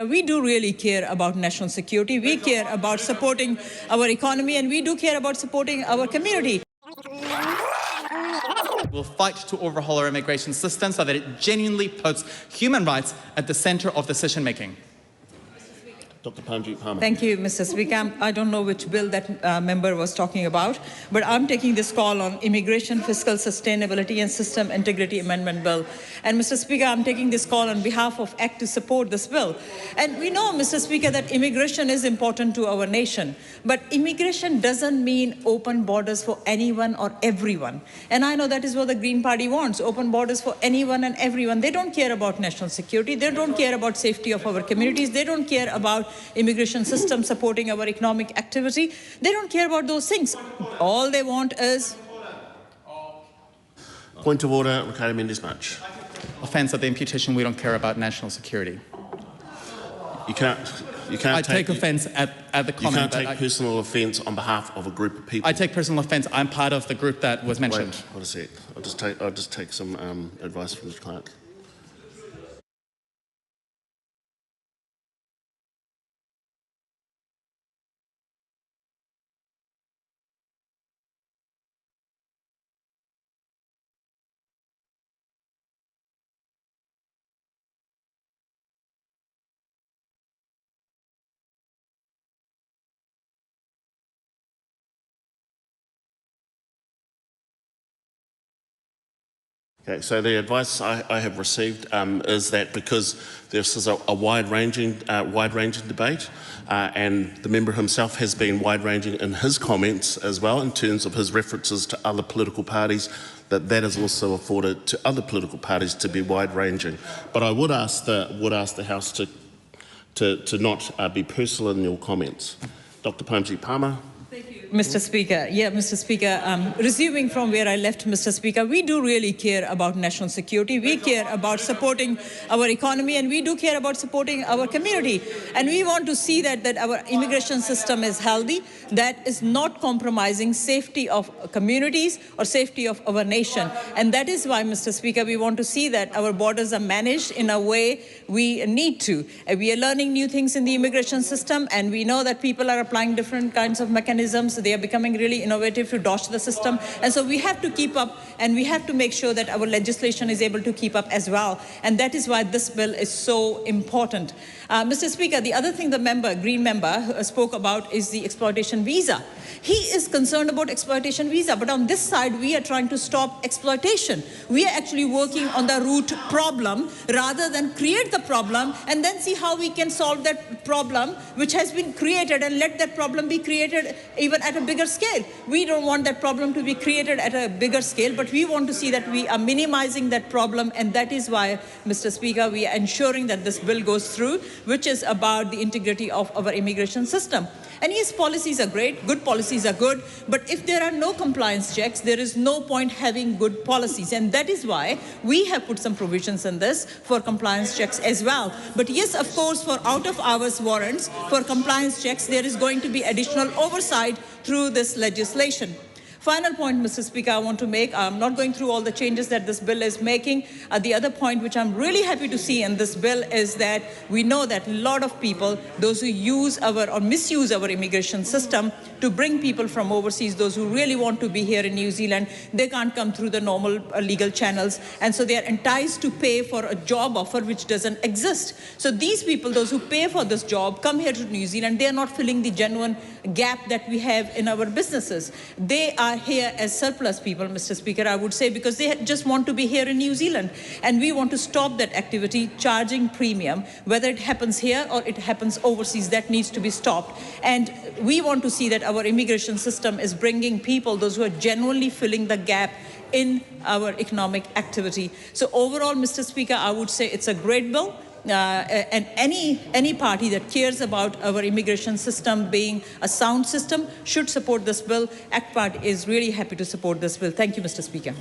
We do really care about national security. We care about supporting our economy, and we do care about supporting our community. We'll fight to overhaul our immigration system so that it genuinely puts human rights at the center of decision-making. Dr. Parmjit Parmar. Thank you, Mr. Speaker. I don't know which bill that member was talking about, but I'm taking this call on Immigration, Fiscal Sustainability and System Integrity Amendment Bill. And Mr. Speaker, I'm taking this call on behalf of ACT to support this bill. And we know, Mr. Speaker, that immigration is important to our nation, but immigration doesn't mean open borders for anyone or everyone. And I know that is what the Green Party wants, open borders for anyone and everyone. They don't care about national security. They don't care about safety of our communities. They don't care about immigration system supporting our economic activity. They don't care about those things. All they want is... Point of order, Ricardo Mendes March. Offence at the imputation we don't care about national security. You can't I take offence at the comment. You can't take personal offence on behalf of a group of people. I take personal offence. I'm part of the group that was mentioned. Wait, what is it? I'll just take some advice from Mr. Clark. Okay, so the advice I have received is that because this is a wide-ranging debate, and the member himself has been wide-ranging in his comments as well in terms of his references to other political parties, that is also afforded to other political parties to be wide-ranging. But I would ask the House to not be personal in your comments. Dr. Parmjit Parmar. Mr. Speaker, Mr. Speaker, resuming from where I left, Mr. Speaker, we do really care about national security. We care about supporting our economy, and we do care about supporting our community. And we want to see that our immigration system is healthy, that is not compromising safety of communities or safety of our nation. And that is why, Mr. Speaker, we want to see that our borders are managed in a way we need to. We are learning new things in the immigration system, and we know that people are applying different kinds of mechanisms. They are becoming really innovative to dodge the system. And so we have to keep up, and we have to make sure that our legislation is able to keep up as well. And that is why this bill is so important. Mr. Speaker, the other thing the Green member spoke about is the exploitation visa. He is concerned about exploitation visa, but on this side, we are trying to stop exploitation. We are actually working on the root problem rather than create the problem and then see how we can solve that problem which has been created and let that problem be created even at a bigger scale. We don't want that problem to be created at a bigger scale, but we want to see that we are minimizing that problem, and that is why, Mr. Speaker, we are ensuring that this bill goes through, which is about the integrity of our immigration system. And yes, policies are great, good policies are good, but if there are no compliance checks, there is no point having good policies. And that is why we have put some provisions in this for compliance checks as well. But yes, of course, for out-of-hours warrants, for compliance checks, there is going to be additional oversight through this legislation. Final point, Mr. Speaker, I want to make, I'm not going through all the changes that this bill is making. The other point which I'm really happy to see in this bill is that we know that a lot of people, those who use or misuse our immigration system to bring people from overseas, those who really want to be here in New Zealand, they can't come through the normal legal channels. And so they are enticed to pay for a job offer which doesn't exist. So these people, those who pay for this job, come here to New Zealand, they are not filling the genuine gap that we have in our businesses. They are here as surplus people, Mr. Speaker, I would say, because they just want to be here in New Zealand. And we want to stop that activity, charging premium, whether it happens here or it happens overseas. That needs to be stopped. And we want to see that our immigration system is bringing people, those who are genuinely filling the gap in our economic activity. So overall, Mr. Speaker, I would say it's a great bill. And any party that cares about our immigration system being a sound system should support this bill. ACT Party is really happy to support this bill. Thank you, Mr. Speaker.